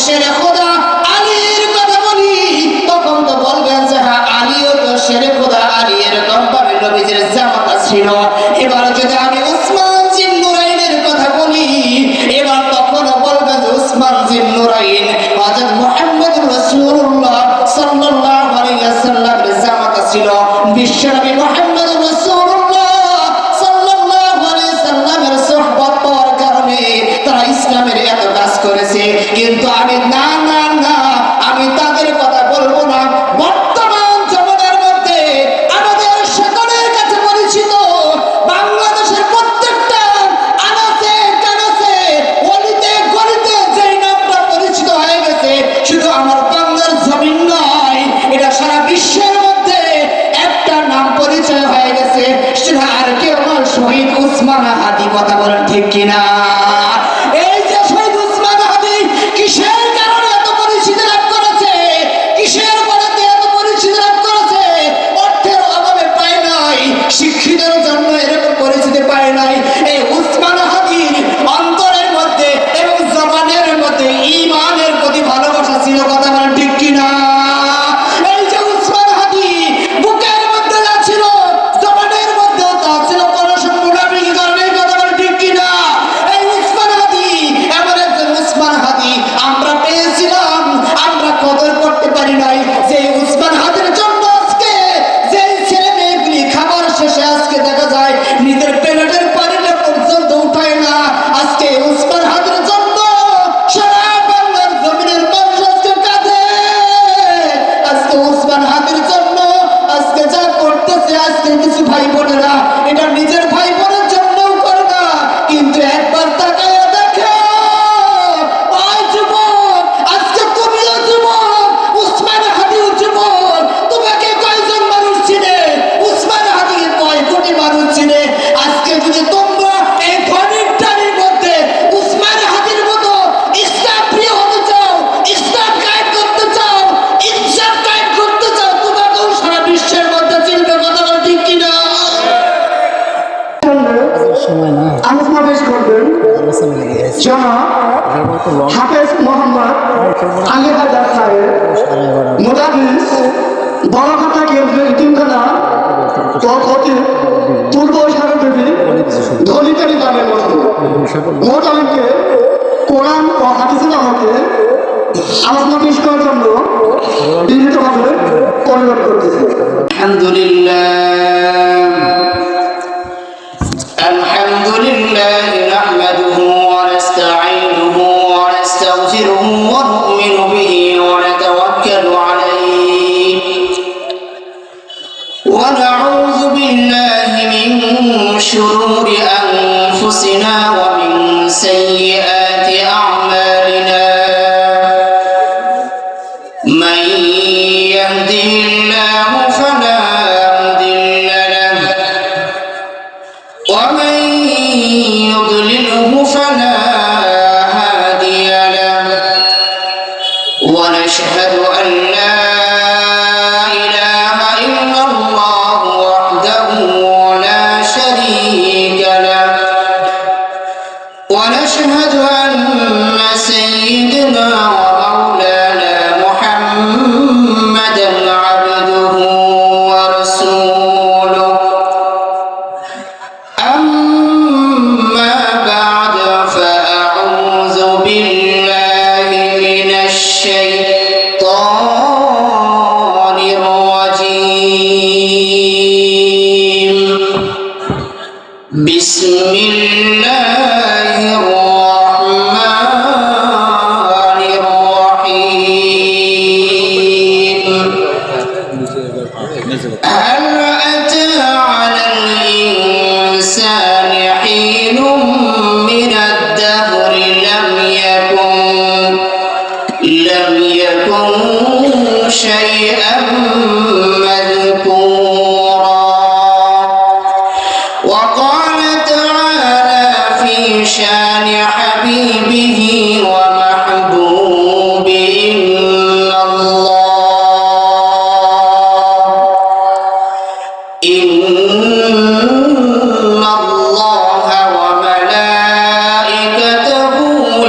শেরে খোদা আলীর কথা বলি, তখন তো বলবেন যে হ্যাঁ আলীও তো শেরে খোদা আলী, এরকম ভাবে নবীজির জামাতা ছিল। এবার যদি আমি উসমান জিন নুরাইনের কথা বলি, এবার তখন বলবেন যে উসমান জিন নুরাইন হযরত মুহাম্মদুর রাসূলুল্লাহ সাল্লাল্লাহু আলাইহি ওয়াসাল্লামের জামাতা ছিল। বিশ্বনবী মুহাম্মদুর রাসূলুল্লাহ সাল্লাল্লাহু আলাইহি ওয়াসাল্লামের সুহবত পাওয়ার কারণে তারা ইসলামের এত কাজ করেছে। কিন্তু আমি না না না, আমি তাদের কথা বলবো না। বর্তমান জীবনের মধ্যে আমাদের সকলের কাছে পরিচিত বাংলাদেশের প্রত্যেকটা আনাচে কানাচে অলিতে গলিতে যেই নামটা পরিচিত হয়ে গেছে, শুধু আমার বাংলার জমিন নয়, এটা সারা বিশ্বের মধ্যে একটা নাম পরিচয় হয়ে গেছে, সেটা আর কেউ নয়, শহীদ উসমান হাদি। কথা বলেন ঠিক কিনা? এই যে শহীদ উসমান হাদি কিসের কারণে এত পরিচিতি লাভ করেছে, কিসের বলতে এত পরিচিতি লাভ করেছে? অর্থের অভাবে পায় নাই, শিক্ষিতের জন্য এরকম পরিচিতি পায় নাই। এই উসমান হাদির অন্তরের মধ্যে এবং জবানের মধ্যে ঈমানের প্রতি ভালোবাসা ছিল। কথা বলেন ঠিক কিনা? এই যে উসমান হাদি বুকের মধ্যে যা ছিল, জবানের মধ্যেও তা ছিল, কোনো মুনাফিকি করে নাই। কথা বলেন ঠিক কিনা? এই উসমান হাদি এমন একজন উসমান হাদি আমরা পেয়েছিলাম, আমরা কদর করতে পারি নাই। সেই উসমান হাদির জন্য আজকে যে ছেলে মেয়েগুলি খাবার শেষে আজকে দেখা যায় নিজের প্লেটের পানিটা পর্যন্ত উঠায় না, আজকে উসমান হাদির জন্য সারা বাংলার জমিনের মানুষ আজকে কাঁদে। আজকে উসমান হাদির জন্য আজকে যা করতেছে, আজকে কিছু ভাই বোনেরা এটা নিজের ভাই বোনের জন্যও করে না, কিন্তু একবার তাকায় দেখো, ওই যুবক, আজকে তুমিও যুবক, উসমান হাদিও যুবক, তোমাকে কয়জন মানুষ চিনে? উসমান হাদিকে কয় কোটি মানুষ চিনে? আজকে যদি তোমরা এই ঘনিটারির মধ্যে উসমান হাদির মতো ইসলাম প্রিয় হতে চাও, ইসলাম কায়েম করতে চাও, ইনসাফ কায়েম করতে চাও, তোমাকেও সারা বিশ্বের মধ্যে চিনবে। কথা বল ঠিক কিনা? আলোচনা পেশ করবেন জনাব হাফেজ মোহাম্মদ আলী হায়দার সাহেব, মুদারিস বড়ঘাটা কেন্দ্রীয় ইতিমখানা খতিব পূর্ব সারদেবী ধলিকারী গ্রামের মধ্যে মোট আলিমকে কোরআন ও হাদিসের আলোকে আলোচনা পেশ করার জন্য বিনীতভাবে অনুরোধ করতেছি। الحمد لله نحمده ونستعينه ونستغفره ونؤمن به ونتوكل عليه ونعوذ بالله من شرور أنفسنا ومن سيئات أعمالنا من يهده الله فلا مضل له ومن يضلله فلا هادي له ونشهد أن لا إله إلا الله وحده لا شريك له ونشهد أن سيدنا ومولانا محمدا عبده ورسوله. أما بعد فأعوذ بالله من الشيطان الرجيم. بسم الله الرحمن الرحيم. هل أتى على الإنسان حين من الدهر لم يكن شيئا مذكورا. وقال تعالى في شان حبيبه ومحبوبه إن الله وملائكته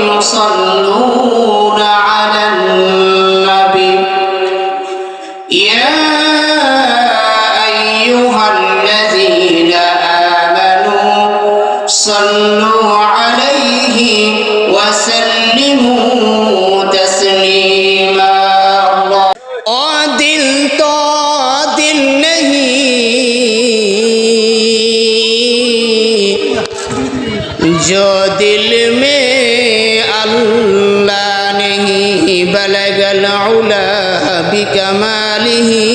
يصلون على وسلموا تسليما और दिल तो दिल नहीं जो दिल में अल्लाह नहीं बलगल उला बिकमालिही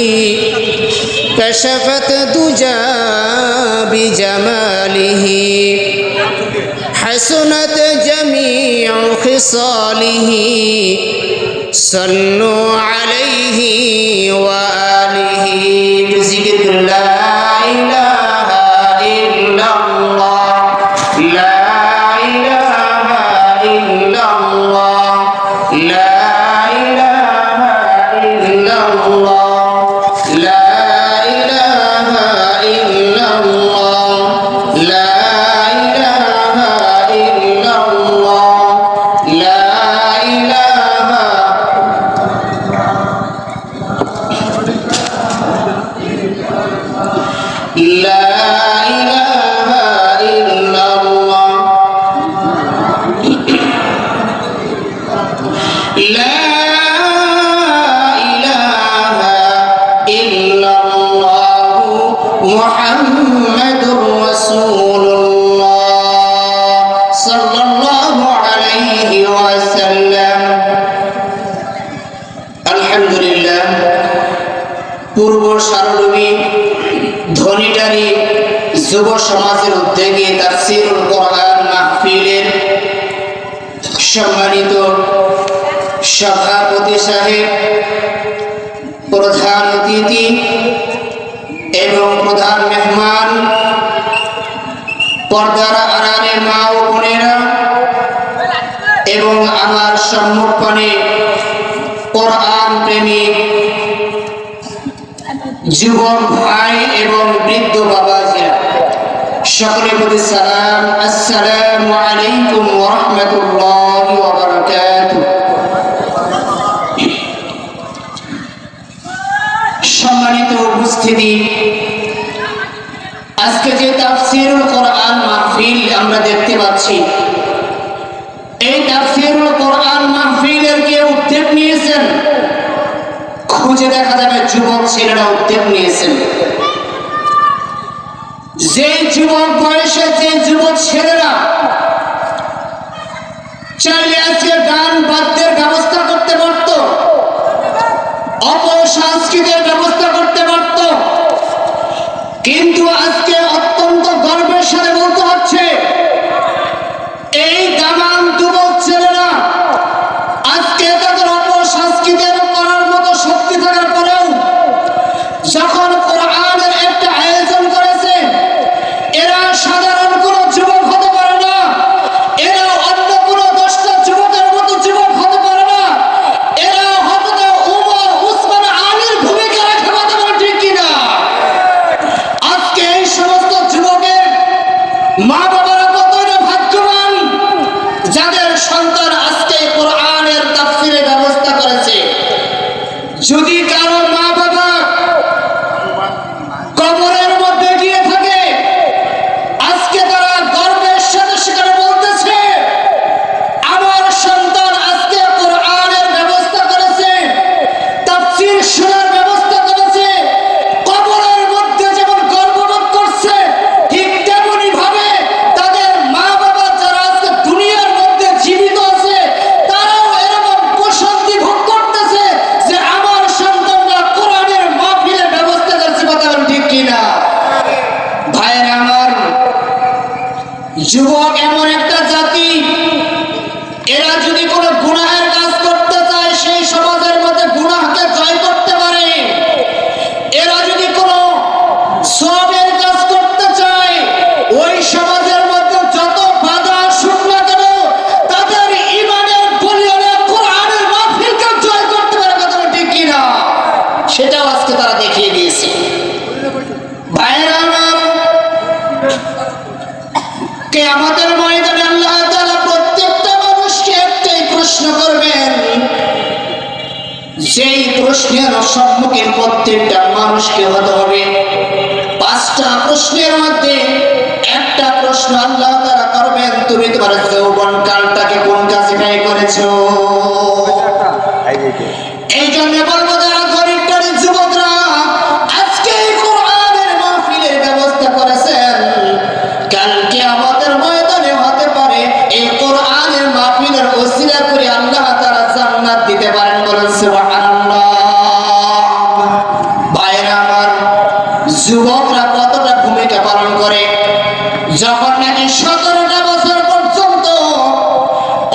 कशफत दुजा बिजमालिही हसनत जमीउ खिसालिही सल्लु अलैहि व आलिहि बिज़िक्र ला इलाहा इल्लल्लाह ला इलाहा इल्लल्लाह ला इलाहा इल्लल्लाह ला इलाहा इल्लल्लाह ला इलाहा इल्लल्लाह ला इलाहा لا إله إلا الله لا إله إلا الله محمد رسول الله صلى الله عليه وسلم الحمد لله পূর্ব সারলভী ধনীটারি যুব সমাজের উদ্যোগে তাফসীরুল কোরআন মাহফিলের সম্মানিত সভাপতি সাহেব, প্রধান অতিথি এবং প্রধান মেহমান, পর্দার আড়ালের মা ও বোনেরা এবং আমার সম্মুখপানে কোরআন প্রেমিক যুবক ভাই এবং বৃদ্ধ বাবাজিরা, সকলের প্রতি সালাম। আসসালামু আলাইকুম ওয়া রাহমাতুল্লাহি ওয়া বারাকাতুহু। সম্মানিত উপস্থিতি, আজকে যে তাফসীরুল কোরআন মাহফিল আমরা দেখতে পাচ্ছি, এই তাফসীরুল কোরআন মাহফিলের কে উদ্যোগ নিয়েছেন? খুঁজে দেখা যাবে যুবক ছেলেরা উদ্যোগ নিয়েছেন। যে যুবক বয়সে যে যুবক ছেলেরা চাইলে আজকে গান বাদ্যের ব্যবস্থা করতে পারত, অপসংস্কৃতির ব্যবস্থা করতে পারত, কিন্তু আজকে অত্যন্ত গর্বের সাথে বলতে হচ্ছে এই দামান যুবক ছেলেরা আজকে তাদের অপসংস্কৃতির করার মতো শক্তি থাকার পরেও যখন কোরআনের একটা আয়োজন করেছে, এরা সাধারণ কোনো যুবক হতে পারে না, এরা অন্য কোনো 10টা যুবকের মতো যুবক হতে পারে না, এরা হয়তো উমর উসমান আলীর ভূমিকা রাখে, কথা বলে ঠিক কিনা? আজকে এই সমস্ত যুবকের মা বাবারা কতই না ভাগ্যবান যাদের সন্তান আজকে কোরআনের তাফসীরের ব্যবস্থা করেছে। যদি কারো মা বাবা কবরের মধ্যে গিয়ে থাকে, আজকে তারা গর্বের সাথে সেখানে বলতেছে আমার সন্তান আজকে কোরআনের ব্যবস্থা করেছে, তাফসীর শোনার ব্যবস্থা করেছে। কবরের মধ্যে যেমন গর্ববোধ করছে, ঠিক তেমনি ভাবে তাদের মা বাবা যারা আজকে দুনিয়ার মধ্যে জীবিত আছে, তারাও এরকম প্রশান্তি ভোগ করতেছে যে আমার সন্তানরা কোরআনের মাহফিলের ব্যবস্থা করছে, কথা বলেন ঠিক কিনা? ভাইয়েরা আমার, যুবক এমন একটা জাতি, এরা যদি কোনো গুনাহের কাজ করতে চায় সেই সমাজের মধ্যে গুনাহকে জয় করতে পারে, এরা যদি কোনো সওয়াবের কাজ করতে চায় ওই সমাজের মধ্যে যত বাধা আসুক না কেন তাদের ঈমানের বলিয়ানে কোরআনের মাহফিলকে জয় করতে পারে, কথা বলেন ঠিক কিনা? সেটাও আজকে তারা দেখিয়ে দিয়েছে। ভাইয়েরা আমার, কিয়ামতের ময়দানে আল্লাহ তাআলা প্রত্যেকটা মানুষকে একটাই প্রশ্ন করবেন, যেই প্রশ্নের সম্মুখীন প্রত্যেকটা মানুষকে হতে হবে। 5টা প্রশ্নের মধ্যে একটা প্রশ্ন আল্লাহ তাআলা করবেন, তুমি তোমার যৌবন কালটাকে কোন কাজে ব্যয় করেছো? এই জন্য বলবো যারা গরিবটার যুবকরা আজকে এই কোরআনের মাহফিলের ব্যবস্থা করেছেন, কালকে আমাদের ময়দানে হতে পারে এই কোরআনের মাহফিলের ওসিলা করে আল্লাহ তাআলা জান্নাত দিতে পারেন। বলেন সুবহানাল্লাহ। ভাইরা আমার, যুবকরা কতটা ভূমিকা পালন করে। যখন নাকি 17টা বছর পর্যন্ত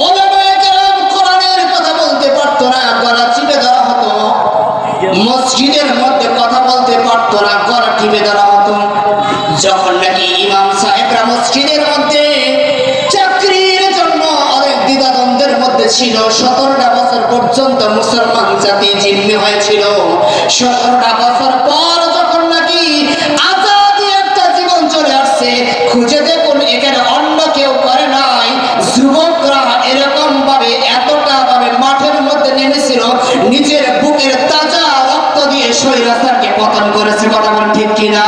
ওলামায়ে কেরাম কোরআনের কথা বলতে পারতো না, গলা চিপে ধরা হতো। মসজিদের মধ্যে কথা বলতে পারতো না, গলা টিপে ধরা হতো। যখন নাকি ইমাম সাহেবরা মসজিদের মধ্যে চাকরির জন্য অনেক দ্বিধাদ্বন্দ্বের মধ্যে ছিল, 17টা বছর পর্যন্ত মুসলমান জাতি জিম্মি হয়েছিল। 17টা বছর পর যখন নাকি আজাদি একটা জীবন চলে আসছে, খুঁজে দেখুন এখানে অন্য কেউ করে নাই। যুবকরা এরকম ভাবে এতটা ভাবে মাঠের মধ্যে নেমেছিল, নিজের বুকের তাজা রক্ত দিয়ে স্বৈরাচারকে পতন করেছে। কথা বলেন ঠিক কিনা?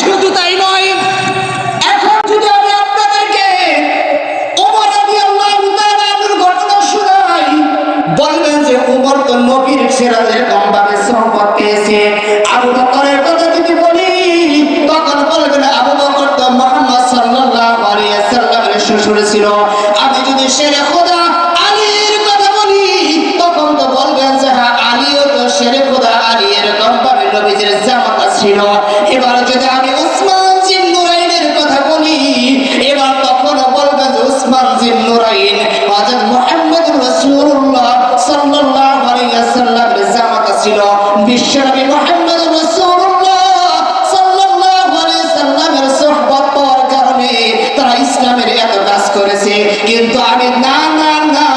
শুধু তাই নয়, এখন যদি আমি আপনাদেরকে ওমর রাদিয়াল্লাহু তাআলা আনহুর ঘটনা শোনাই, বলবেন যে ওমর তো নবীর সেরা এরকম ভাবে সম্পদ পেয়েছে। আবু বকরের কথা যদি বলি, তখন বলবেন আবু বকর তো মুহাম্মদ সাল্লাল্লাহু আলাইহি ওয়াসাল্লামের শ্বশুর ছিল। আমি যদি শেরে খোদা আলীর কথা বলি, তখন তো বলবেন যে হ্যাঁ, আলীও তো শেরে খোদা আলী এরকম ভাবে নবীজির জামাতা ছিল। এবার যদি আমি উসমান জিন নুরাইনের কথা বলি, এবার তখন বলবেন যে উসমান জিন নুরাইন হযরত মুহাম্মদুর রাসূলুল্লাহ সাল্লাল্লাহু আলাইহি ওয়াসাল্লামের জামাতা ছিল। বিশ্বনবী মুহাম্মদুর রাসূলুল্লাহ সাল্লাল্লাহু আলাইহি ওয়াসাল্লামের সুহবত পাওয়ার কারণে তারা ইসলামের এত কাজ করেছে। কিন্তু আমি না না না,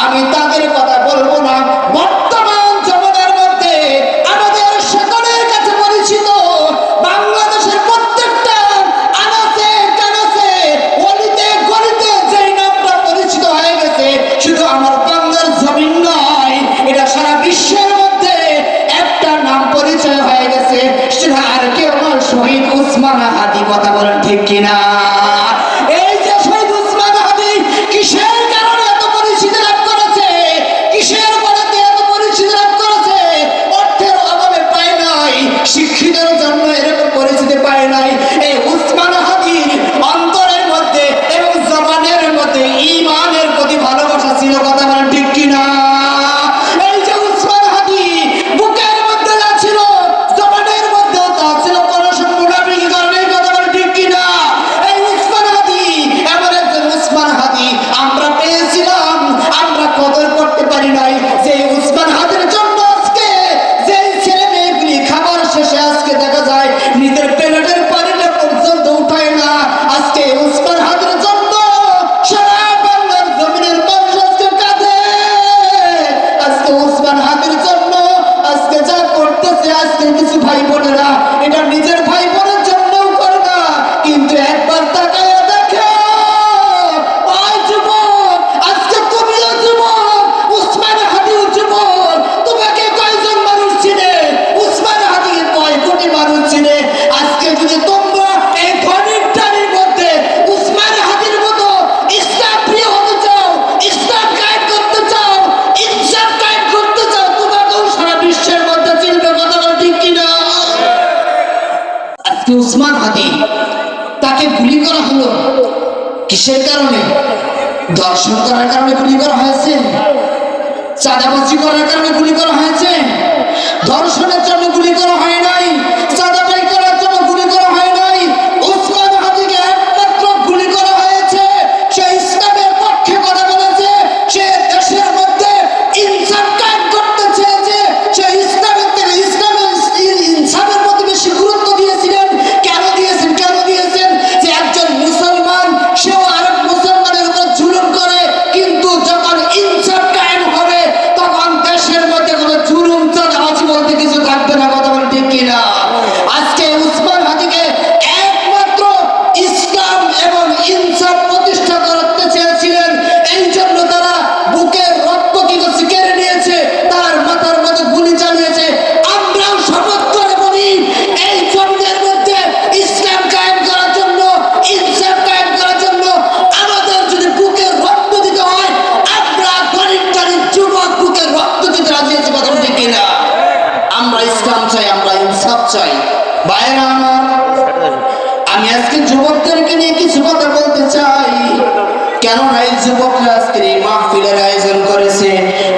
আমি তাদের কথা বলবো না। বর্তমান জমানার মধ্যে আমাদের সকলের কাছে পরিচিত বাংলাদেশের প্রত্যেকটা আনাচে কানাচে অলিতে গলিতে যেই নামটা পরিচিত হয়ে গেছে, শুধু আমার বাংলার জমিন নয়, এটা সারা বিশ্বের মধ্যে একটা নাম পরিচয় হয়ে গেছে। সেটা আর কেউ নয়, শহীদ উসমান হাদি। কথা বলেন ঠিক কিনা? এই যে শহীদ উসমান হাদি কিসের কারণে এত পরিচিতি লাভ করেছে, কিসের বলতে এত পরিচিতি লাভ করেছে? অর্থের অভাবে পায় নাই, শিক্ষিতের জন্য এরকম পরিচিতি পায় নাই। এই উসমান হাদির অন্তরের মধ্যে এবং জবানের মধ্যে ঈমানের প্রতি ভালোবাসা ছিল। কথা বলেন ঠিক কিনা? এই যে উসমান হাদি বুকের মধ্যে যা ছিল, জবানের মধ্যেও তা ছিল, কোন মুনাফিকি করে নাই। কথা বলেন ঠিক কিনা? এই উসমান হাদি এমন একজন উসমান হাদি আমরা পেয়েছিলাম, আমরা কদর করতে পারি নাই। যে উসমান হাদির জন্য আজকে যে ছেলে মেয়েগুলি খাবার শেষে আজকে দেখা যায় নিজের প্লেটের পানিটা পর্যন্ত উঠায় না, আজকে উসমান হাদির জন্য সারা বাংলার জমিনের মানুষ আজকে কাঁদে। আজকে উসমান হাদির জন্য আজকে যা করতেছে, আজকে কিছু ভাই বোনেরা এটা নিজের ভাই বোনের জন্যও করে না, কিন্তু একবার তাকায় দেখো, ওই যুবক, আজকে তুমিও যুবক, উসমান হাদিও যুবক। তোমাকে কয়জন মানুষ চিনে? উসমান হাদিকে কয় কোটি মানুষ চিনে? আজকে যদি তোমরা এই ধনির টানির মধ্যে উসমান হাদির মতো ইসলাম প্রিয় হতে চাও, ইসলাম কায়েম করতে চাও, ইনসাফ কায়েম করতে চাও, তোমাকেও সারা বিশ্বের মধ্যে চিনবে। কথা বল ঠিক কিনা? আজকে উসমান হাদি তাকে গুলি করা হলো কিসের কারণে? দর্শন করার কারণে গুলি করা হয়েছে? চাঁদাবাজি করার কারণে গুলি করা হয়েছে? ধর্ষণের জন্য গুলি করা হয় নাই, চাঁদাবাজি করার জন্য গুলি করা হয় নাই। উসমান হাদিকে একমাত্র গুলি করা হয়েছে সে ইসলামের পক্ষে কথা বলেছে, সে দেশের মধ্যে ইনসাফ কায়েম করতে চেয়েছে, সে ইসলামের থেকে ইনসাফের প্রতি বেশি গুরুত্ব দিয়েছিলেন। কেন দিয়েছেন? যে একজন মুসলমান সেও আরেক মুসলমানের উপর জুলুম করে, কিন্তু যখন ইনসাফ কায়েম হবে তখন দেশের মধ্যে কোনো জুলুম চাঁদাবাজি বলতে কিছু থাকবে না। কথা বলে ঠিক কিনা? চাই। ভাইরা আমার, আমি আজকে যুবকদেরকে নিয়ে কিছু কথা বলতে চাই। কেননা এই যুবকরা আজকে এই মাহফিলের আয়োজন করেছে।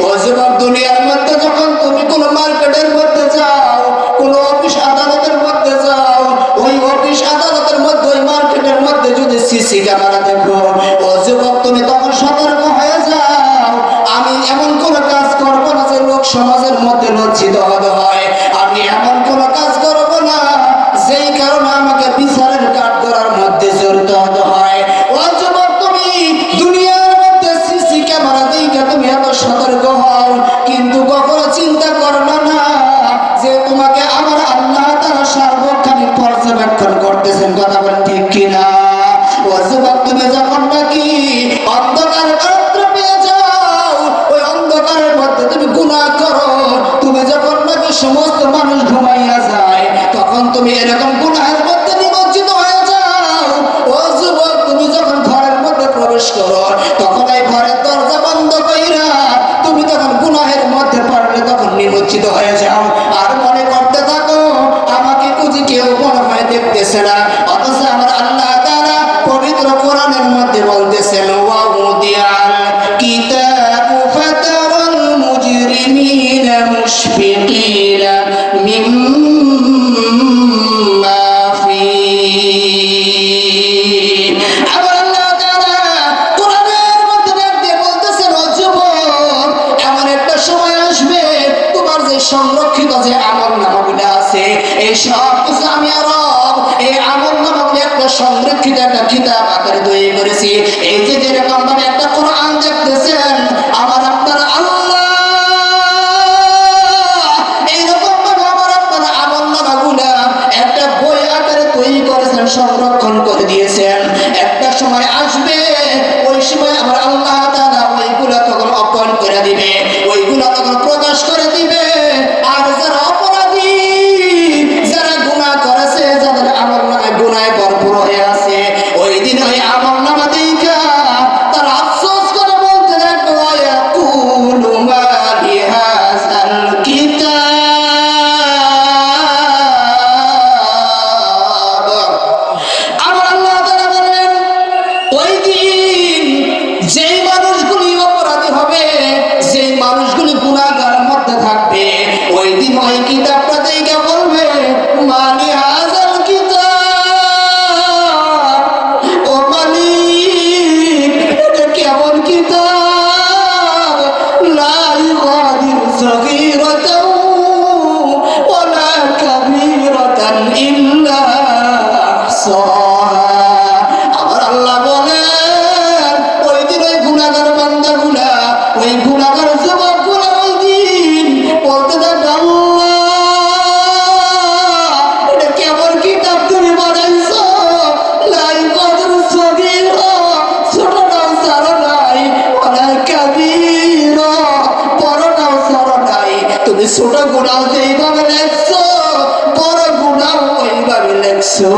ও যুবক, দুনিয়ার মধ্যে যখন তুমি কোনো মার্কেটের মধ্যে যাও, কোনো অফিস আদালতের মধ্যে যাও, ওই অফিস আদালতের মধ্যে, ওই মার্কেটের মধ্যে যদি সিসি ক্যামেরা দেখো, ও যুবক তুমি তখন সতর্ক হয়ে যাও। আমি এমন কোনো কাজ করবো না যে লোক সমাজের মধ্যে লজ্জিত হতে হয়। আমি এমন কোনো কাজ করবো না যেই কারণে আমাকে বিচারের কাঠগড়ার মধ্যে জড়িত হতে হয়। ও যুবক, তুমি দুনিয়ার মধ্যে সিসি ক্যামেরা দেখে তুমি এত সতর্ক হও, কিন্তু কখনো চিন্তা করবে না যে তোমাকে আমার আল্লাহ তাআলা সার্বক্ষণিক পর্যবেক্ষণ করতেছেন। কথা বলেন ঠিক কিনা? ও যুবক, তুমি যখন নাকি অন্ধকার রাত্র পেয়ে যাও, ওই অন্ধকারের মধ্যে তুমি গুনাহ করো, তুমি যখন নাকি সমস্ত মানুষ ঘুমাইয়া যায়, তখন তুমি এরকম গুনাহের মধ্যে নিমজ্জিত হয়ে যাও। ও যুবক, তুমি যখন ঘরের মধ্যে প্রবেশ করো, তখন এই ঘরের দরজা বন্ধ কইরা তুমি তখন গুনাহের মধ্যে পড়লে তখন নিমজ্জিত হয়ে যাও। আর মনে করতে থাকো আমাকে কুজি কেউ মনে হয় দেখতেছে না। অথচ আমার আল্লাহ তাআলা পবিত্র কোরআনের মধ্যে বলতেছেন, ওয়া উদিয়াল কিতাবু ফাতারাল মুজরিমিনা মুশফিকিনা মিম্মা ফীহি। আবার আল্লাহ তাআলা কোরআনের মধ্যে ডাক দিয়ে বলতেছেন, ও যুবক, এমন একটা সময় আসবে তোমার যে সংরক্ষিত যে আমলনামাগুলো আছে, এই সব কিছু আমি রব এই আমলনামাগুলো একটা সংরক্ষিত একটা কিতাব আকারে তৈরি করেছি। এই যে যেরকম ভাবে একটা কোরআন দেখতেছেন, আমার আপনার আল্লাহ এইরকম ভাবে আমার আপনার আমলনামাগুলো একটা বই আকারে তৈরি করেছেন, সংরক্ষণ করে দিয়েছেন। একটা সময় আসবে, ওই সময় আমার আল্লাহ তাআলা ওইগুলা তখন ওপেন করে দিবে, ওইগুলা তখন প্রকাশ করে দিবে। আর যারা অপরাধী, যারা গুনাহ করেছে, যাদের আমলনামায় গুনাহে ভরপুর হয়ে আছে, ওই দিন ওই আমলনামা দেখা তারা আফসোস করে বলতে থাকবে, ইয়াকুলু মা লিহাযাল কিতাব। আমার আল্লাহ তাআলা বলেন, ওই দিন যেই মানুষগুলি অপরাধী হবে, যেই মানুষগুলি গুনাহগার মধ্যে থাকবে, ওই দিন ওই কিতাবটা দেখে বলবে, মা লিহাযাল কিতাব, ও মালিক, এটা কেমন কিতাব, লা ইউগাদিরু সগীরাতাও ওয়ালা কাবীরাতান ইল্লা আহসাহা। আমার আল্লাহ বলেন, ওই দিন ওই গুনাহগার বান্দাগুলা, ওই গুনাহগার যুবকগুলা ওই দিন বলতে থাকবে, আল্লাহ, এটা কেমন কিতাব তুমি বানাইছো, লা ইউগাদিরু সগীরা, ছোটটাও ছাড়ো নাই, ওয়ালা কাবীরা, বড়টাও ছাড়ো নাই। তুমি ছোট গুনাহ যেইভাবে লেখছো, বড় গুনাহ ওইভাবে লেখছো।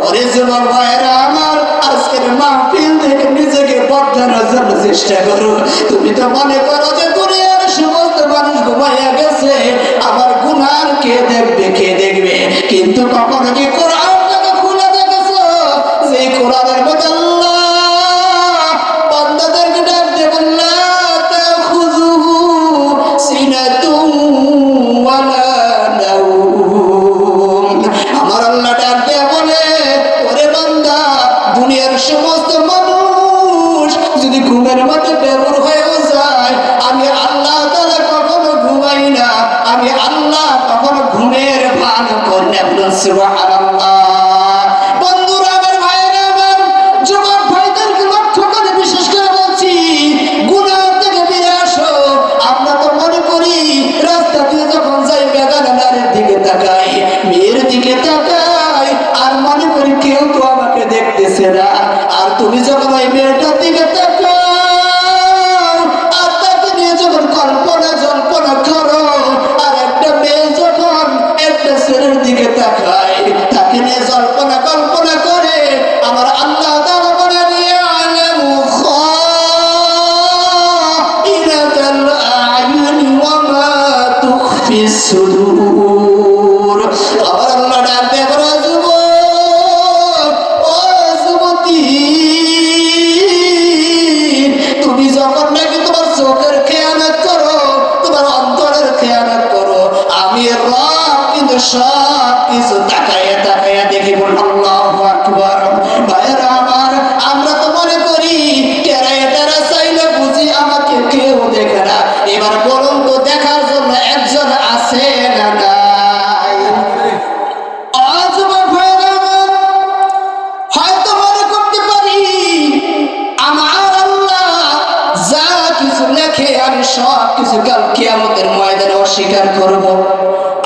ওরে যুবক ভাইরা আমার, আজকের মাহফিল থেকে নিজেকে বদলানোর জন্য চেষ্টা করো। তুমি তো মনে করো যে দুনিয়ার সমস্ত মানুষ ঘুমাইয়া গেছে, আমার গুনাহ কে দেখবে, কে দেখবে? কিন্তু কখনো কি কোরআনটাকে খুলে দেখেছো? যে কোরআনের মধ্যে আল্লাহ বান্দাদেরকে ডাক দিয়ে বললা, তাখুযুহু সিনাতুন ওয়ালা নাওম। আমার আল্লাহ ডাক দিয়ে বলে, ওরে বান্দা, দুনিয়ার সমস্ত মানুষ যদি ঘুমের মধ্যে বেঘর হয়েও যায়, আমি আল্লাহ তাআলা কখনো ঘুমাই না, আমি আল্লাহ কখনো ঘুমের ভান করি না। বলুন সুবহানাল্লাহ। বন্ধুরা আমার, ভাইরা আমার, যুবক ভাইদেরকে লক্ষ্য করে বিশেষ করে বলছি, গুনাহ থেকে বেরিয়ে আসো। আমরা তো মনে করি রাস্তা দিয়ে যখন যাই, বেগানা নারীর দিকে তাকাই, মেয়ের দিকে তাকাই, আর মনে করি কেউ তো আমাকে দেখতেছে না। আর তুমি যখন ওই মেয়েটার দিকে তাকাও, আর তাকে নিয়ে যখন কল্পনা জল্পনা করো, আর একটা মেয়ে যখন একটা ছেলের দিকে তাকায়, তাকে নিয়ে জল্পনা কল্পনা করে, আমার আল্লাহ তাআলা বলেন, ইয়ালামু খাইনাতাল আ'য়ুনি ওয়া মা তুখফিস সুদূর। আবার সব কিছু তাকাইয়া তাকাইয়া দেখি বল আল্লাহু আকবার। ভাইরা আমার, আমরা তো মনে করি টেরায় টেরা চাইলে বুঝি আমাকে কেউ দেখে না। এবার বলুন তো, দেখার জন্য একজন আছে না নাই? অযুবক ভাইরা আমার, হয়তো মনে করতে পারি আমার আল্লাহ যা কিছু লেখে আমি সব কিছু কাল কিয়ামতের ময়দানে অস্বীকার করব।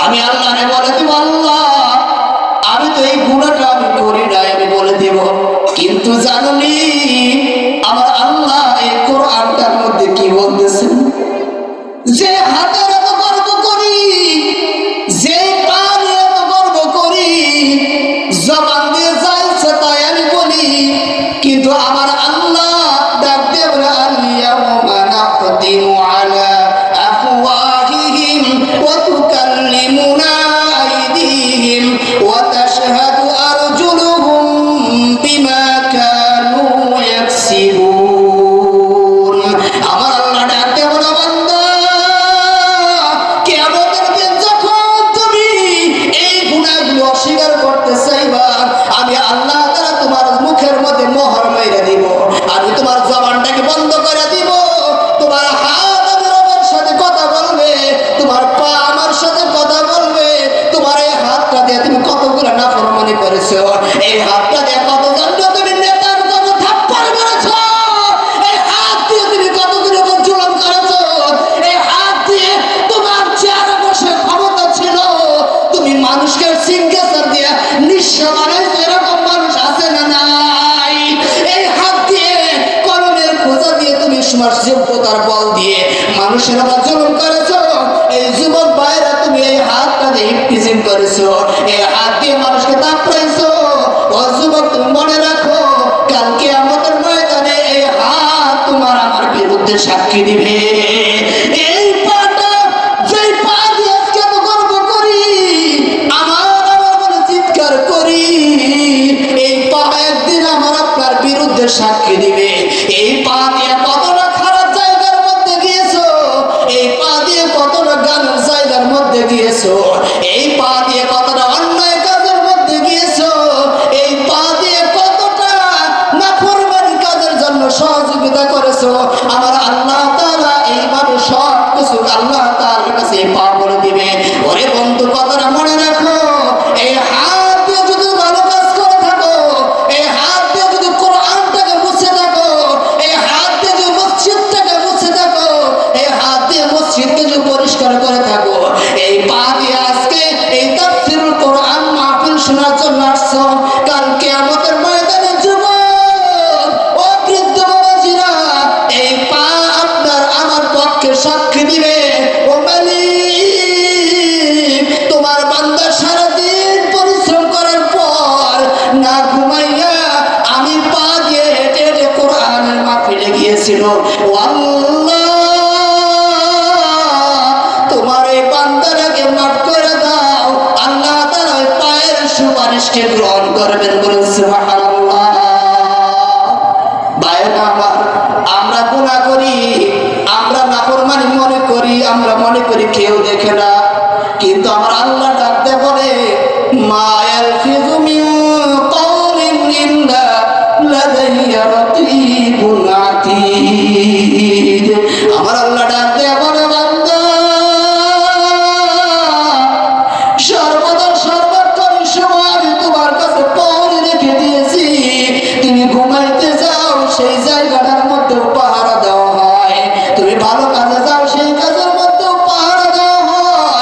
আমি আল্লাহকে বলে দিব, আল্লাহ আমি তো এই গুনাহটা আমি করি নাই, আমি বলে দেব। কিন্তু জানুনি আমার আল্লাহ এই কোরআনটার মধ্যে কি বলতেছেন? যে হাতের এত গর্ব করি, যে পা নিয়ে এত গর্ব করি, জবান দিয়ে যা ইচ্ছা তাই আমি বলি, কিন্তু আমার আল্লাহ ডাক দিয়ে বলে আল-ইয়াউমা নাখতিমু আলা আফওয়াহিহিম ওয়া তুকাল্লিমুনা আইদিহিম ওয়া তাশহাদু আরজুলুহুম বিমা কানু ইয়াকসিবুন। আমার আল্লাহ ডাক দিয়ে বলে, বান্দা কিয়ামতের দিন যখন তুমি এই গুনাহগুলো অস্বীকার করতে চাইবা, আমি আল্লাহ তাআলা তোমার মুখের মধ্যে মোহর মাইরা দিব। আমি তোমার জবানটাকে বন্ধ করে দিব। তোমার হাত আমার রবের সাথে কথা বলবে, তোমার পা আমার সাথে কথা বলবে। তোমার এই হাতটা দিয়ে তুমি কতগুলো নাফরমানি করেছো, এই হাতটা দিয়ে কতজন তুমি নেতার জন্য থাপ্পড় মেরেছো, এই হাত দিয়ে তুমি কতগুলো জুলুম করেছো, এই হাত দিয়ে তোমার চেয়ারে বসে ক্ষমতা ছিল, তুমি মানুষকে সিংহাসন দিয়ে নিঃস্ব বানাইছো। এরকম মানুষ আছে না নাই? এই হাত দিয়ে কলমের খোঁজা দিয়ে তুমি তোমার যোগ্যতার বল দিয়ে মানুষের উপর জুলুম করেছো। এই যুবক ভাইরা, তুমি এই হাতটা দিয়ে হিপটিজিং করেছো, এই হাত দিয়ে মানুষকে দাপড়াইছো। ও যুবক, তুমি মনে রাখো, কাল কিয়ামতের ময়দানে এই হাত তোমার আমার বিরুদ্ধে সাক্ষী দিবে। এই পাটা, যেই পা দিয়ে আজকে এত গর্ব করি, আমার বলে চিৎকার করি, এই পা একদিন আমার আপনার বিরুদ্ধে সাক্ষী দিবে। এই পা দিয়ে কতটা খারাপ জায়গার মধ্যে গিয়েছো, এই পা দিয়ে কতটা গানের জায়গার মধ্যে গিয়েছো, এই পা দিয়ে কতটা অন্যায় কাজের মধ্যে গিয়েছো, এই পা দিয়ে কতটা নাফরমানি কাজের জন্য সহযোগিতা করেছো। আমার আল্লাহ তাআলা এইভাবে সব কিছু আল্লাহ তাআলার কাছে পা বলে দিবে। ওরে বন্ধু, কথাটা মনে রাখো, এই হাত দিয়ে যদি ভালো কাজ করে থাকো, এই হাত দিয়ে যদি কোরআনটাকে মুছে থাকো, এই হাত দিয়ে যদি মসজিদটাকে মুছে থাকো, এই হাত দিয়ে মসজিদকে যদি পরিষ্কার করে থাকো, এই পা দিয়ে আজকে এই তাফসীরুল কোরআন মাহফিল শোনার জন্য আসছো, কাল কিয়ামতের ময়দানে যুবক ও বৃদ্ধ বাবাজিরা, এই পা আপনার আমার পক্ষে সাক্ষী দিবে। ও মালিক, তোমার বান্দা সারাদিন পরিশ্রম করার পর না ঘুমাইয়া আমি পা দিয়ে হেঁটে হেঁটে কোরআনের মাহফিলে গিয়েছিল। ও আল্লাহ, তোমার এই বান্দাটাকে মাফ করে দাও। আল্লাহ তাআলা ওই পায়ের সুপারিশকে গ্রহণ করবেন। বলুন সুবহানাল্লাহ। ভাইরা আমার, আমরা গুনাহ করি, আমরা নাফরমানি মনে করি, আমরা মনে করি কেউ দেখে না, কিন্তু আমার আল্লাহ ডাকতে বলে, মা ইয়ালফিযু মিন কাওলিন ইল্লা লাদাইয়া রাকীবুন আতীদ। আমার আল্লাহ ডাকতে বলে, বান্দা সর্বদা সর্বক্ষণ সময় আমি তোমার কাছে পৌঁছে রেখে দিয়েছি। তুমি ঘুমাইতে যাও, সেই জায়গাটার মধ্যে পাহারা দেওয়া হয়। তুমি ভালো কাজে যাও, সেই কাজের মধ্যে পাহারা দেওয়া হয়।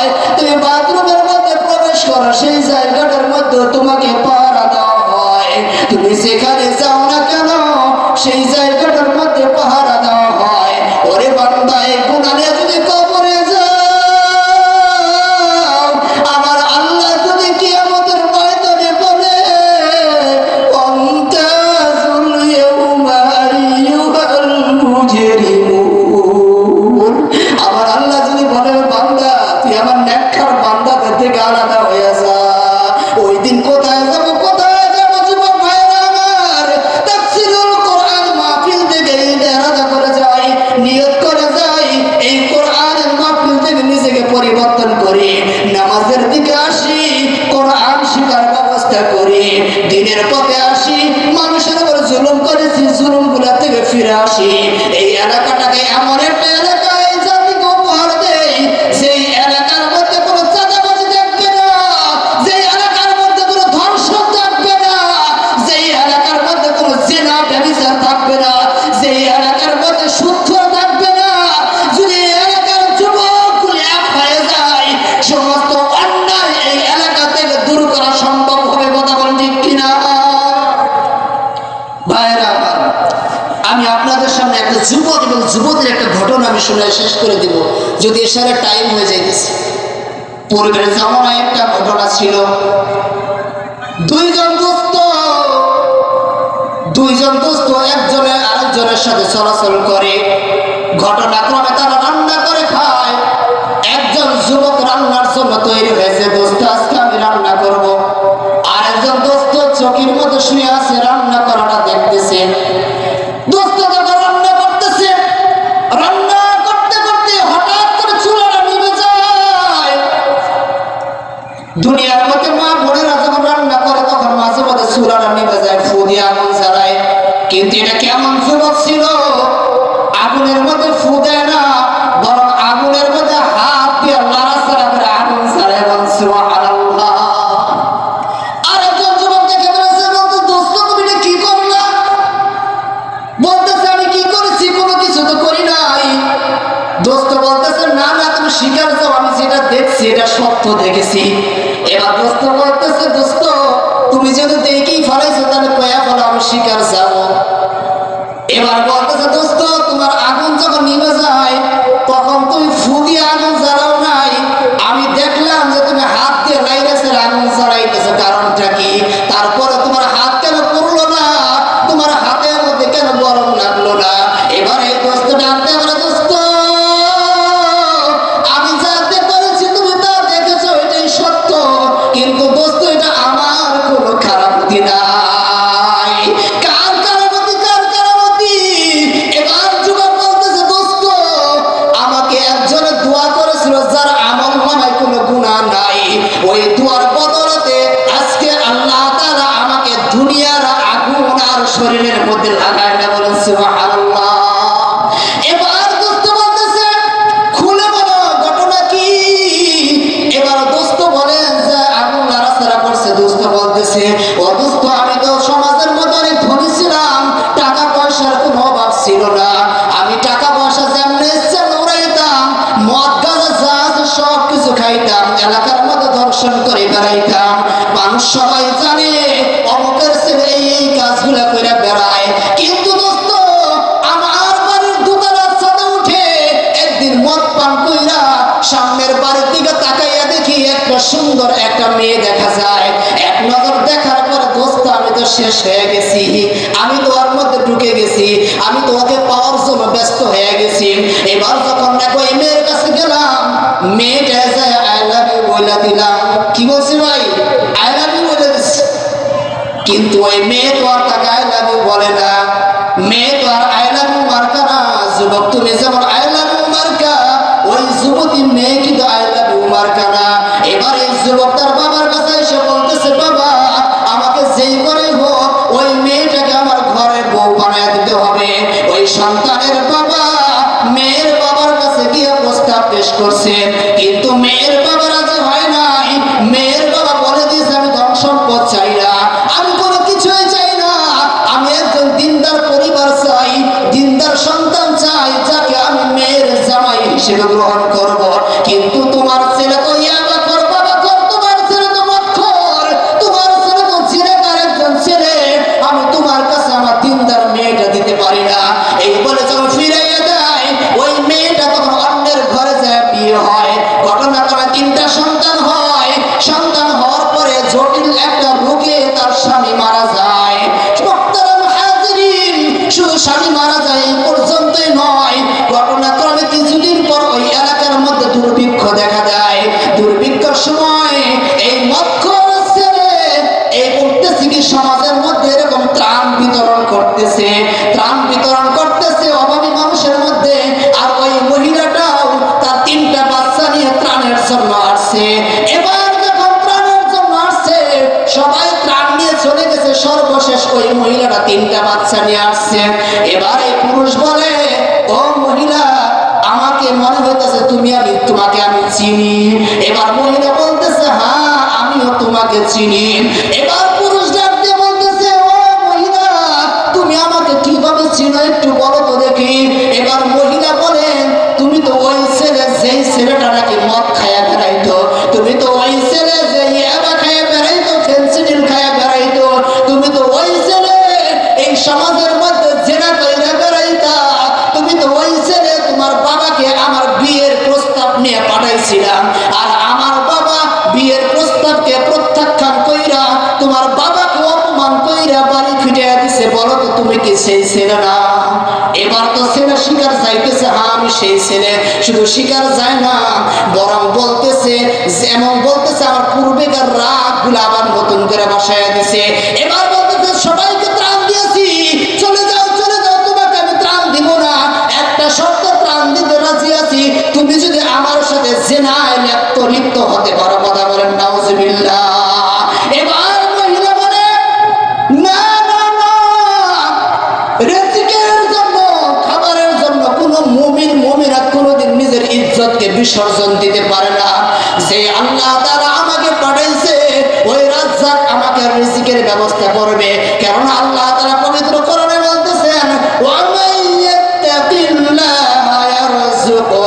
যুবক এবং যুবতীর একটা ঘটনা আমি শুনে শেষ করে দিব, যদি এসারে টাইম হয়ে যাইতেছে। পূর্বের জামানায় একটা ঘটনা ছিল, দুইজন দোস্ত একজনে আরেকজনের সাথে চলাচল করে। ঘটনাক্রমে তারা রান্না করে খায়। একজন যুবক রান্নার জন্য তৈরি হয়েছে, দোস্ত আজকে আমি রান্না করব। আরেকজন দোস্ত চকির মতো শুয়ে আছে, রান্না করাটা দেখতেছে। দোস্ত যখন রান্না করতেছে, রান্না করতে করতে হঠাৎ করে চুলাটা নিভে যায়। দুনিয়ার মধ্যে মা বোনেরা যখন রান্না করে তখন মাঝে মাঝে চুলাটা নিভে যায়, ফু দিয়ে আগুন জ্বালায়। কিন্তু এটা কেমন যুবক ছিল, আগুনের মধ্যে ফু দেয় না, বরং আগুনের মধ্যে হাত দিয়ে নাড়াচাড়া করে আগুন জ্বালায়। সুবহানাল্লাহ। আরেকজন যুবক দেখে বলেছে, বলতো দোস্ত তুমি এটা কি করলা? বলতেছে আমি কি করেছি, কোনো কিছু তো করি নাই। দোস্ত বলতেছে না না তুমি স্বীকার করো, আমি যেটা দেখছি এটা সত্য দেখেছি। এবার দোস্ত বলতেছে, দোস্ত তুমি যদি দেখেই ফেলাইছো তাহলে কয়া ফেলো, আমি স্বীকার যাবো। এবার বলতেছে, দোস্ত তোমার আগুন যখন নিভে যায় তখন তুমি ফু দিয়ে আগুন জ্বালাও নাই, আমি দেখলাম যে তুমি হাত দিয়ে লাইরেছে আগুন জ্বালাইতেছো, কারণটা কি? তারপরে তোমার হাত কেন পড়লো না, তোমার হাতের মধ্যে কেন গরম লাগলো না? এবার এই দোস্ত ডাকতে বলে, দোস্ত আমি যা করেছি তুমি তা দেখেছো, এটাই সত্য, কিন্তু দোস্ত এটা আমার কোনো খারাপ বুদ্ধি নাই। কার কারামতি, কার কারামতি? এবার যুবক বলতেছে, দোস্ত আমাকে একজনে দোয়া করেছিল যার আমল নামায় কোনো গুনাহ নাই, ওই দোয়ার বদলতে আজকে আল্লাহ তাআলা আমাকে দুনিয়ার আগুন আর শরীরের মধ্যে লাগায় না। বলেন সুবহানাল্লাহ। এবার দোস্ত বলতেছে, খুলে বলো ঘটনা কি? এবার দোস্ত বলে যে আগুন নাড়াচাড়া করছে। দোস্ত বলতেছে, ও দোস্ত আমি তো সমাজের মধ্যে অনেক ধনী ছিলাম, টাকা পয়সার কোনো অভাব ছিল না, আমি টাকা পয়সা যেমনি ইচ্ছে উড়াইতাম, মদ গাঁজা যা আছে সব কিছু খাইতাম, এলাকার মধ্যে দর্শন করে বেড়াইতাম। মানুষ সবাই জানে অমুকের ছেলে এই কাজগুলো করে বেড়ায়। কিন্তু দোস্ত আমার বাড়ির দোতলার ছাদে উঠে একদিন মদ পান কইরা সামনের বাড়ির দিকে তাকাইয়া দেখি একটা সুন্দর একটা মেয়ে দেখা যায়। এক নজর দেখার পরে দোস্ত আমি তো শেষ হয়ে গেছি, আমি তো ওর মধ্যে ঢুকে গেছি, আমি তো ওকে পাওয়ার জন্য ব্যস্ত হয়ে গেছি। এবার যখন দেখো এই মেয়ের কাছে গেলাম, মেয়েটা যায় আই লাভ ইউ বলে দিলাম। কি বলছি ভাই? আই লাভ ইউ বলে দিচ্ছি। কিন্তু ওই মেয়ে তো আর তাকে আই লাভ ইউ বলে না, মেয়ে তো আর আই লাভ ইউ মার্কা না। যুবক তুমি যেমন আই লাভ ইউ মার্কা, ওই যুবতী মেয়ে কিন্তু আই লাভ ইউ মার্কা না। এবার এই যুবক তার বাবার কাছে এসে বলতেছে, বাবা আমাকে যেই করে হোক ওই মেয়েটাকে আমার ঘরে বউ বানায় দিতে হবে। ওই সন্তানের বাবা মেয়ের বাবার কাছে গিয়ে প্রস্তাব পেশ করছে, কিন্তু মেয়ের বাবা রাজি হয় নাই। মেয়ের বাবা বলে দিয়েছে, আমি ধন সম্পদ চাই না, আমি কোনো কিছুই চাই না, আমি একজন দিনদার পরিবার চাই, দিনদার সন্তান চাই, যাকে আমি মেয়ের জামাই হিসেবে গ্রহণ করব। কিন্তু তোমার ছেলে তো ইয়াবা কর, বাবা কর, তোমার ছেলে তো মক্খর, তোমার ছেলে তো জিনেকার একজন ছেলে, আমি তোমার কাছে আমার দিনদার মেয়েটা দিতে পারি না। এই বলে যখন ফিরাইয়া দেয়, ওই মেয়েটা তখন অন্যের ঘরে যায় বিয়ে হয়। ঘটনা করে 3টা সন্তান হয়। সন্তান হওয়ার পরে জটিল একটা রোগে তার স্বামী মারা যায়। মুহতারাম হাজিরিন, শুধু স্বামী মারা যায় এই পর্যন্তই নয়, ঘটনাক্রমে কিছুদিন পর ওই এলাকার মধ্যে দুর্ভিক্ষ দেখা দেয়। দুর্ভিক্ষের সময় এই মক্খর ছেলে এই করতেছে কি, সমাজের মধ্যে এরকম ত্রাণ বিতরণ করতেছে, ত্রাণ বিতরণ করতেছে অভাবী মানুষের মধ্যে। আর ওই মহিলাটাও তার 3টা বাচ্চা নিয়ে ত্রাণের জন্য আসছে। এবার যখন ত্রাণের জন্য আসছে, সবাই ত্রাণ নিয়ে চলে গেছে, সর্বশেষ ওই মহিলাটা 3টা বাচ্চা নিয়ে আসছে। এবার এই পুরুষ বলে, ও মহিলা আমাকে মনে হইতেছে তোমাকে আমি চিনি। এবার মহিলা বলতেছে, হ্যাঁ আমিও তোমাকে চিনি। এবার পুরুষ ডাক দিয়ে বলতেছে, ও মহিলা তুমি আমাকে কিভাবে চিনো একটু বলো তো দেখি। এবার মহিলা বলেন, তুমি তো ওই ছেলে যেই ছেলেটা নাকি মদ খায়া বেড়াইতো, তুমি তো ওই ছেলে যে ইয়াবা খায়া বেড়াইতো, ফেন্সিডিল খায়া বেড়াইতো, তুমি তো ওই ছেলে এই সমাজের মধ্যে জেনা কইরা বেড়াইতা, তুমি পাঠাইছিলাম, আর আমার বাবা বিয়ের প্রস্তাবকে প্রত্যাখ্যান কইরা তোমার বাবাকে অপমান কইরা বাড়ি ফিরিয়ে দিছে। বলো তো তুমি কি সেই ছেলে না? এবার তো ছেলে শিকার যাইতেছে, হ্যাঁ আমি সেই ছেলে। শুধু শিকার যায় না, বরং বলতেছে, যেমন বলতেছে আমার পূর্বেকার রাগ গুলো আবার নতুন করে বসায় দিছে। এবার বলতেছে সবাইকে ত্রাণ দিয়েছি, চলে যাও চলে যাও, তোমাকে আমি ত্রাণ দিব না, একটা শর্ত ত্রাণ দিতে রাজি আছি, তুমি যদি আমার সাথে জিনায় লিপ্ত হতে পারো। কথা বলেন নাউজুবিল্লাহ। এবার মহিলা বলে না না না, রিজিকের জন্য খাবারের জন্য কোনো মুমিন মুমিনা কোনোদিন নিজের ইজ্জতকে বিসর্জন দিতে পারে না। যে আল্লাহ তাআলা আমাকে পাঠাইছে ওই রাজ্জাক আমাকে রিজিকের ব্যবস্থা করবে। কারণ আল্লাহ তাআলা পবিত্র কোরআনে বলতেছেন ওয়া মাইয়াত্তাকিল্লাহা ইয়ারযুকহু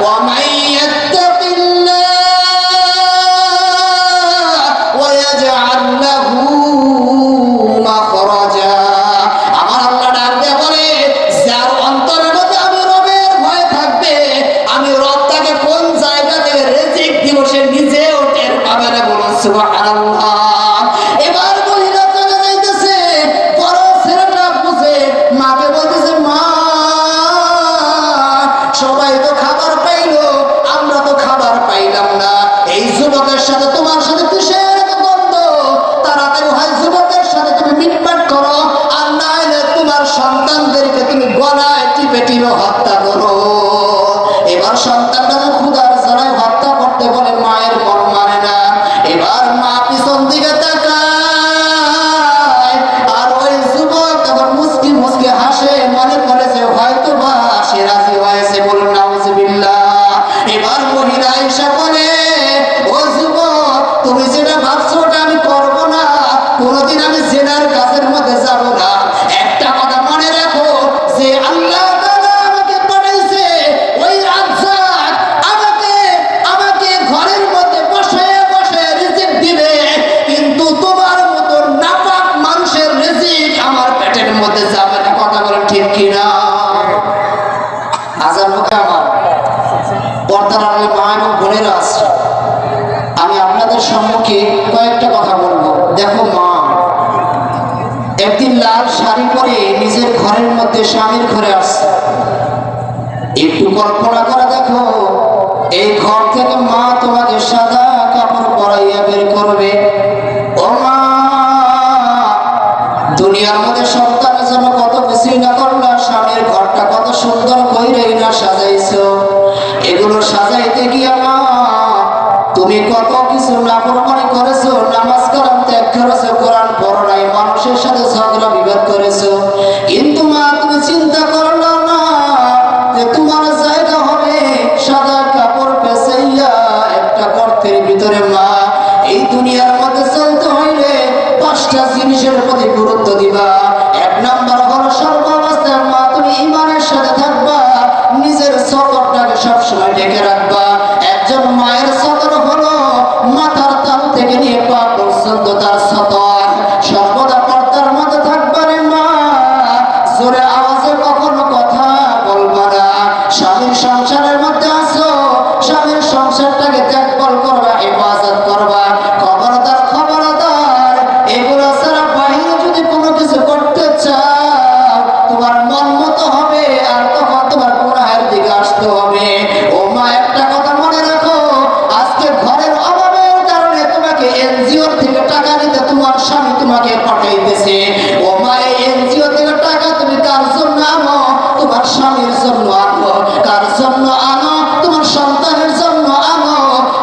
ওয়া মাইয়াত্তাকিল্লাহা ওয়া ইয়াজআল লাহু মাখরাজা। আমার আল্লাহ ডাক দিয়ে বলে যার অন্তরের মধ্যে আমি রবের ভয় থাকবে, আমি রব তাকে কোন জায়গা থেকে রিজিক দিব সে নিজেও টের পাবে না। বলুন সুবহানাল্লাহ। এবার মহিলা চলে যাইতেছে, বড় ছেলেটা বুঝে মাকে বলতেছে মা সবাই তো খাবার পাইলো, আমরা তো খাবার পাইলাম না, এই যুবকের সাথে তোমার সাথে কিসের দ্বন্দ্ব? তাড়াতাড়ি হয় যুবকের সাথে তুমি মিটমাট করো, আর না হলে তোমার সন্তানদেরকে তুমি গলায় টিপে টিপে হত্যা করো। এবার সন্তানটা ক্ষুধার জ্বালায় হত্যা করতে বলে মায়ের মন মানে না। এবার মা পিছন দিকে তাকায়, আর ওই যুবক তখন মুস্কি মুস্কি হাসে, মনে করে যে হয়তো বা সে রাজি হয়েছে। বলুন নাউজুবিল্লাহ। এবার মহিলা এসে বলে ও যুবক, তুমি যেটা ভাবছো ওটা আমি করবো না, কোনোদিন আমি জেনার কাছের মধ্যে যাব না। একটা কথা মনে রাখো, যে আল্লাহ তাআলা আমাকে পাঠাইছে ওই রাজ্জাক আমাকে ঘরের মধ্যে বসে বসে রিজিক দিবে, কিন্তু তোমার মতো নাপাক মানুষের রিজিক আমার পেটের মধ্যে যাবে না। কথা বলেন ঠিক কিনা? আজান হোক আমার পর্দার আড়ালে মা এবং বোনেরা আছে, আমি আপনাদের সম্মুখে কয়েকটা কথা বলবো। দেখো মা একদিন লাল শাড়ি পরে নিজের ঘরের মধ্যে স্বামীর ঘরে আসছে। একটু কল্পনা করে দেখো, এই ঘর থেকে মা তোমাকে সাদা কাপড় পরাইয়া বের করবে। ও মা, দুনিয়ার মধ্যে সন্তানের জন্য কত কিছুই না করলা, স্বামীর ঘরটা কত সুন্দর কইরাই না সাজাইছো। এগুলো সাজাইতে গিয়া মা তুমি কত কিছু নাফরমানি করেছো, নামাজ কালাম ত্যাগ করেছো, কোরআন পড়ো নাই, মানুষের সাথে ঝগড়া বিবাদ করেছো। কিন্তু মা তুমি চিন্তা করলো না যে তোমার জায়গা হবে সাদা কাপড় পেছাইয়া একটা গর্তের ভিতরে। মা এই দুনিয়ার মধ্যে চলতে হইলে 5টা জিনিসের প্রতি গুরুত্ব দিবা। 1 নাম্বার হলো সর্বাবস্থায় মা তুমি ঈমানের সাথে থাকবা, নিজের সতরটাকে সবসময় ঢেকে রাখবা। একজন মায়ের সতর হলো মাথার তাল থেকে নিয়ে পা পর্যন্ত তার সতর সর্বদা পর্দার মধ্যে থাকবা রে মা। জোরে আওয়াজে কখনো কথা বলবা না। স্বামীর সংসারের মধ্যে আছো, স্বামীর সংসারটাকে দেখভাল করবা, হেফাজত করবা। খবরদার খবরদার, এগুলো ছাড়া বাইরে যদি কোনো কিছু করতে চাও তোমার মন মতো হবে, আর তখন তোমার গুনাহের দিকে আসতে হবে। ও মা একটা কথা মনে রাখো, আজকে ঘরের অভাবের কারণে তোমাকে এনজিও থেকে টাকা নিতে তোমার স্বামী তোমাকে পাঠাইতেছে। ও মা এই এনজিও থেকে টাকা তুমি কার জন্য আনো? তোমার স্বামীর জন্য আনো। কার জন্য আনো? তোমার সন্তানের জন্য আনো।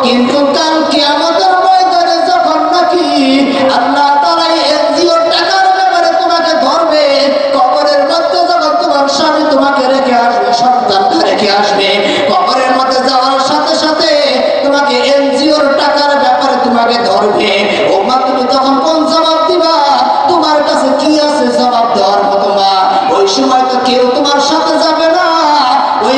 কিন্তু কাল কিয়ামতের ময়দানে যখন নাকি আল্লাহ তাআলা এনজিও টাকার ব্যাপারে তোমাকে ধরবে, কবরের মধ্যে যখন তোমার স্বামী তোমাকে রেখে আসবে, সন্তানকে রেখে আসবে, কবরের মধ্যে যাওয়ার সাথে সাথে তোমাকে এনজিওর টাকার ব্যাপারে তোমাকে ধরবে। ও মা তুমি তখন কোন জবাব দিবা? তোমার কাছে কি আছে জবাব দেওয়ার মতো? মা ওই সময় তো কেউ তোমার সাথে যাবে না, ওই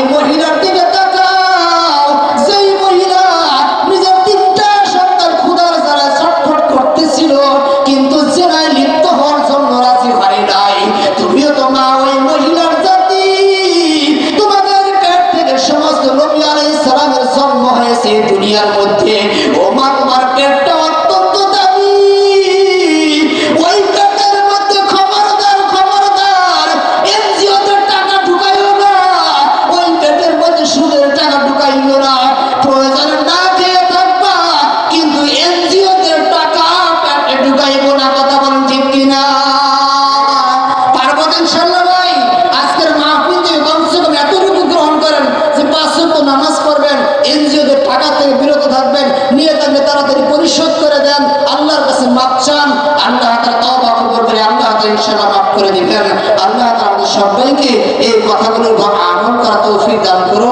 পরিশোধ করে দেন, আল্লাহর কাছে মাপ চান, আল্লাহ তাআলা তওবা কবুল করে আল্লাহ তাআলা ইনশাআল্লাহ মাফ করে দিবেন। আল্লাহ তাআলা আমাদের সবাইকে এই কথাগুলোর উপর আমল করার তৌফিক দান করুন।